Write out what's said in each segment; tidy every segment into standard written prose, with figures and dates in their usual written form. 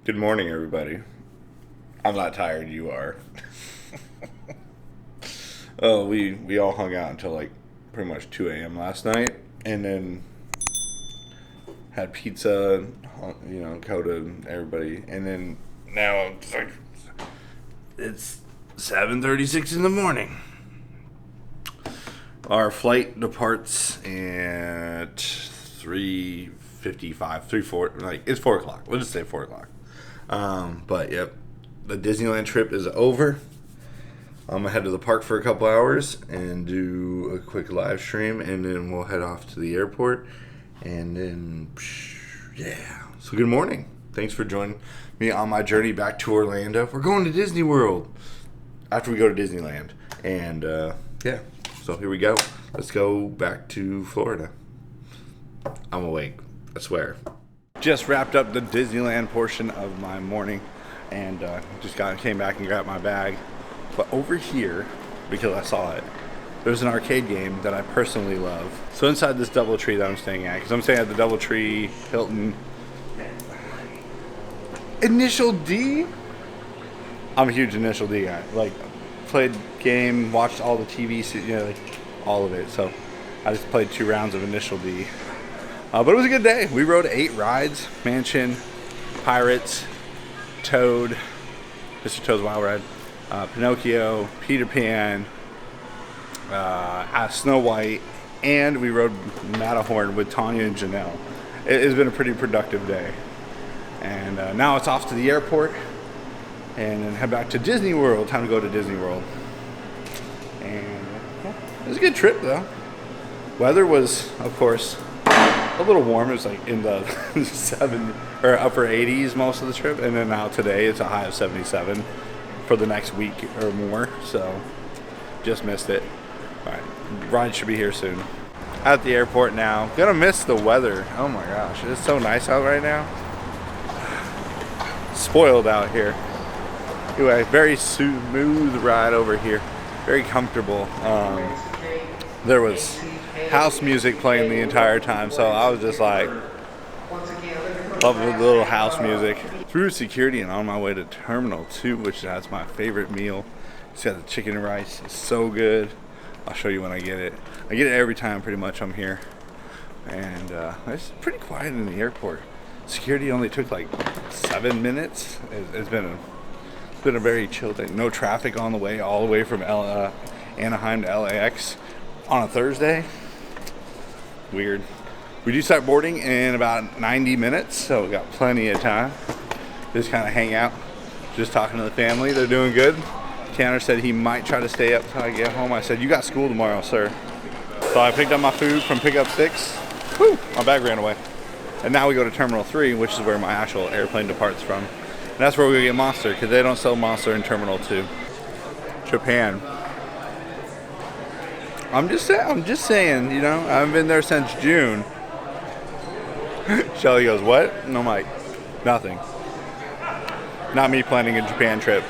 Good morning, everybody. I'm not tired, you are. Oh, we all hung out until like pretty much 2 a.m. last night, and then had pizza, go to everybody, and then now it's 7:36 in the morning. Our flight departs at 3:55, 3:4, like it's 4 o'clock. We'll just say 4 o'clock. But yep, the Disneyland trip is over. I'm gonna head to the park for a couple hours and do a quick live stream, and then we'll head off to the airport. And then, yeah. So good morning. Thanks for joining me on my journey back to Orlando. We're going to Disney World after we go to Disneyland. And yeah, so here we go. Let's go back to Florida. I'm awake, I swear. Just wrapped up the Disneyland portion of my morning, and came back and grabbed my bag. But over here, because I saw it, there's an arcade game that I personally love. So inside this DoubleTree that I'm staying at, because I'm staying at the DoubleTree Hilton. Initial D? I'm a huge Initial D guy. Like, played game, watched all the TV, all of it. So I just played 2 rounds of Initial D. But it was a good day. We rode 8 rides: Mansion, Pirates, Toad, Mr. Toad's Wild Ride, Pinocchio, Peter Pan, Snow White, and we rode Matterhorn with Tanya and Janelle. It has been a pretty productive day. And now it's off to the airport and then head back to Disney World. Time to go to Disney World. And it was a good trip though. Weather was, of course, a little warm. It was like in the upper 80s most of the trip, and then now today it's a high of 77 for the next week or more. So just missed it. All right, ride should be here soon. At the airport now. Gonna miss the weather. Oh my gosh, it's so nice out right now. Spoiled out here. Anyway, very smooth ride over here. Very comfortable. There was house music playing the entire time, so I was just like loving the little house music. Through security and on my way to Terminal 2, which has my favorite meal. It's got the chicken and rice. It's so good. I'll show you when I get it. I get it every time pretty much I'm here. And it's pretty quiet in the airport. Security only took like 7 minutes. It's been a very chill day. No traffic on the way, all the way from Anaheim to LAX on a Thursday. Weird. We do start boarding in about 90 minutes, so we got plenty of time. Just kind of hang out, just talking to the family. They're doing good. Tanner said he might try to stay up till I get home. I said, "You got school tomorrow, sir." So I picked up my food from Pickup 6. Whew, my bag ran away. And now we go to Terminal 3, which is where my actual airplane departs from. And that's where we go get Monster, because they don't sell Monster in Terminal 2. Japan. I'm just saying, I haven't been there since June. Shelly goes, "What?" And I'm like, "Nothing. Not me planning a Japan trip.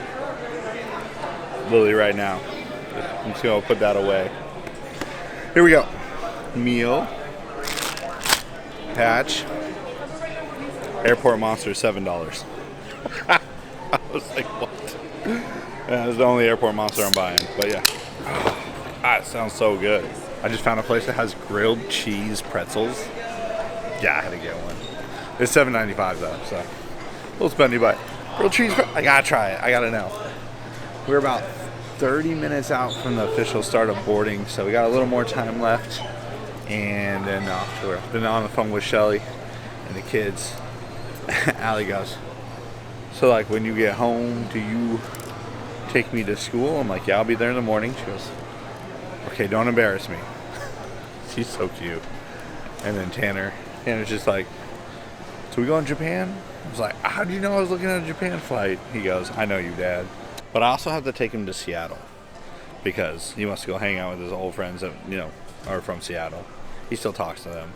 Literally right now." I'm just going to put that away. Here we go. Meal. Patch. Airport Monster, $7. I was like, what? Yeah, this is the only Airport Monster I'm buying. But yeah. That sounds so good. I just found a place that has grilled cheese pretzels. Yeah, I had to get one. It's $7.95 though, so a little spendy, but grilled cheese. I gotta try it. I gotta know. We're about 30 minutes out from the official start of boarding, so we got a little more time left. And then I've been on the phone with Shelly and the kids. Allie goes, "So like when you get home, do you take me to school?" I'm like, "Yeah, I'll be there in the morning." She goes, "Okay, don't embarrass me." She's so cute. And then Tanner's just like, "So we going to Japan?" I was like, "How do you know I was looking at a Japan flight?" He goes, "I know you, Dad." But I also have to take him to Seattle because he wants to go hang out with his old friends that, are from Seattle. He still talks to them.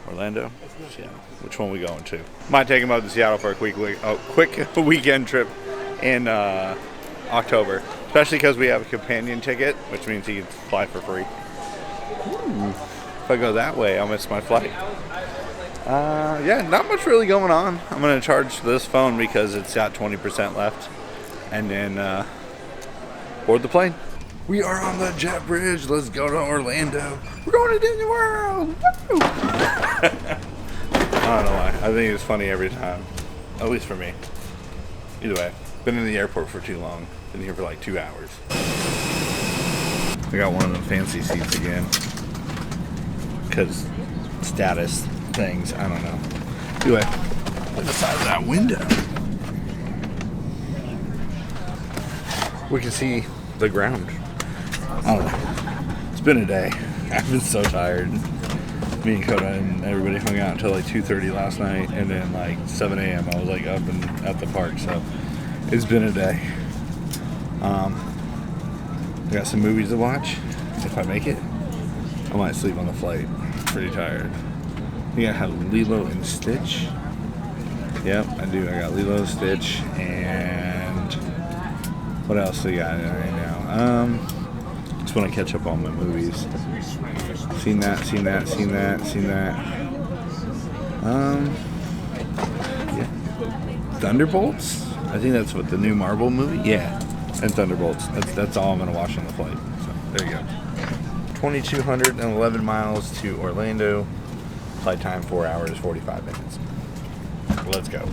Orlando? Seattle. Which one are we going to? Might take him up to Seattle for a quick weekend trip in October. Especially because we have a companion ticket, which means he can fly for free. Ooh. If I go that way, I'll miss my flight. Yeah, not much really going on. I'm gonna charge this phone because it's got 20% left, and then board the plane. We are on the jet bridge. Let's go to Orlando. We're going to Disney World. Woo! I don't know why. I think it's funny every time, at least for me. Either way, been in the airport for too long. Been here for like 2 hours. I got one of them fancy seats again because status things. I don't know. Anyway, look at the side of that window. We can see the ground. I don't know. It's been a day. I've been so tired. Me and Coda and everybody hung out until like 2:30 last night, and then like 7 a.m. I was like up and at the park. So it's been a day. I got some movies to watch. If I make it, I might sleep on the flight. Pretty tired. I think I have Lilo and Stitch. Yep, I do. I got Lilo and Stitch, and what else we got right now? Just want to catch up on my movies. Seen that. Yeah. Thunderbolts? I think that's what the new Marvel movie? Yeah. And Thunderbolts. That's all I'm gonna watch on the flight. So there you go. 2,211 miles to Orlando. Flight time 4 hours 45 minutes. Let's go.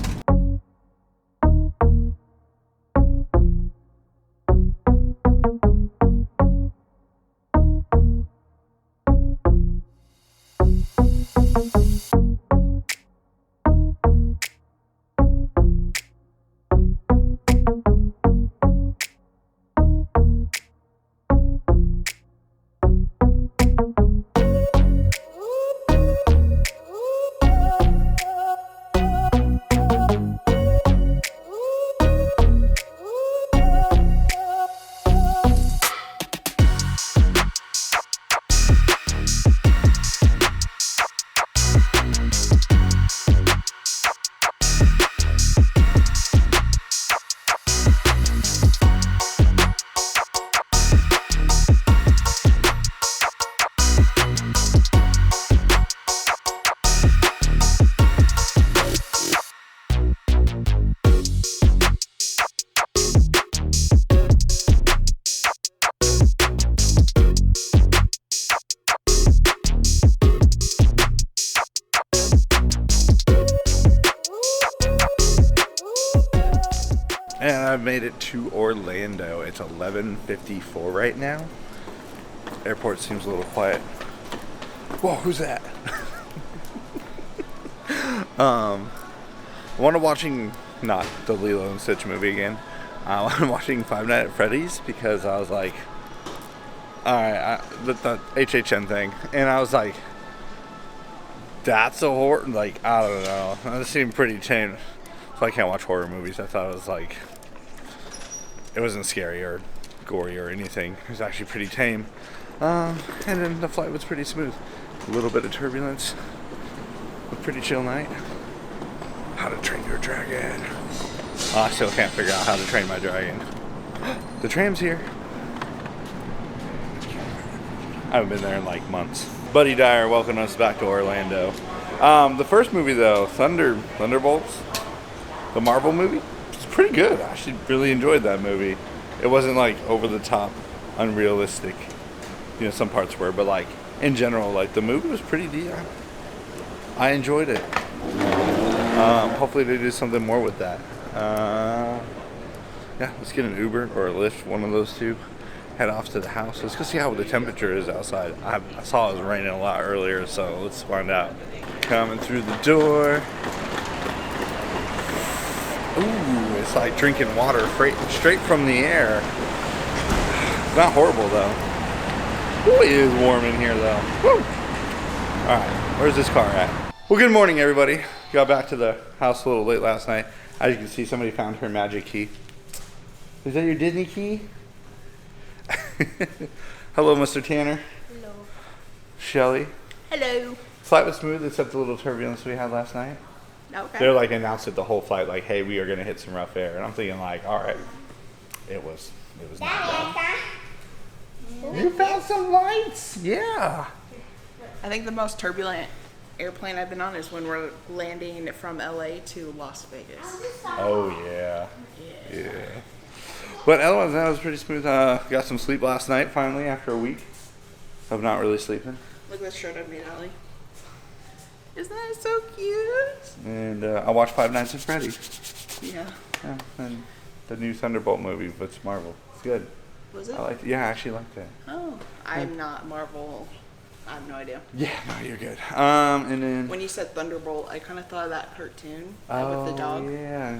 And I've made it to Orlando. It's 11:54 right now. Airport seems a little quiet. Whoa, who's that? I wanted watching, not the Lilo and Stitch movie again. I wanted watching Five Nights at Freddy's because I was like, alright, the HHN thing. And I was like, that's a horror, like, I don't know. That seemed pretty tame. So I can't watch horror movies. I thought it was like, it wasn't scary or gory or anything. It was actually pretty tame. And then the flight was pretty smooth. A little bit of turbulence. A pretty chill night. How to Train Your Dragon. Oh, I still can't figure out how to train my dragon. The tram's here. I haven't been there in like months. Buddy Dyer welcomed us back to Orlando. The first movie though, Thunderbolts, the Marvel movie, it's pretty good. I actually really enjoyed that movie. It wasn't like over the top, unrealistic. You know, some parts were, but like in general, like the movie was pretty deep. I enjoyed it. Hopefully they do something more with that. Yeah, let's get an Uber or a Lyft, one of those two. Head off to the house. Let's go see how the temperature is outside. I saw it was raining a lot earlier, so let's find out. Coming through the door. Ooh, it's like drinking water straight from the air. It's not horrible though. Ooh, it is warm in here though. Woo! Alright, where's this car at? Well, good morning everybody. Got back to the house a little late last night. As you can see, somebody found her magic key. Is that your Disney key? Hello, Mr. Tanner. Hello. Shelly. Hello. Flight was smooth except the little turbulence we had last night. Okay. They're like announced it the whole flight, like, hey, we are gonna hit some rough air. And I'm thinking like, all right, it was not bad. You found some lights? Yeah. I think the most turbulent airplane I've been on is when we're landing from LA to Las Vegas. Oh yeah. Yeah. But otherwise, that was pretty smooth. Got some sleep last night finally after a week of not really sleeping. Look at this shirt I made, Allie. Isn't that so cute? And I watched Five Nights at Freddy's. Yeah. Yeah, and the new Thunderbolt movie, but it's Marvel. It's good. Was it? I liked it. Yeah, I actually liked it. Oh, I'm not Marvel. I have no idea. Yeah, no, you're good. And then when you said Thunderbolt, I kind of thought of that cartoon with the dog. Yeah.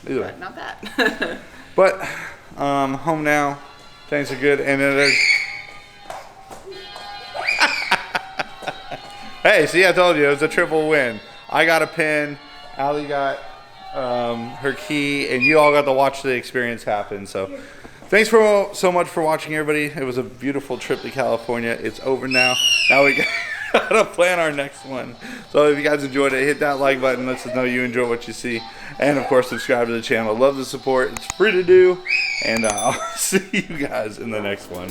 But not that. But home now. Things are good, and then there's. Hey, see, I told you it was a triple win. I got a pin. Allie got her key, and you all got to watch the experience happen. So, thanks so much for watching, everybody. It was a beautiful trip to California. It's over now. Now we gotta plan our next one. So if you guys enjoyed it, hit that like button. Lets us know you enjoy what you see, and of course, subscribe to the channel. Love the support. It's free to do, and I'll see you guys in the next one.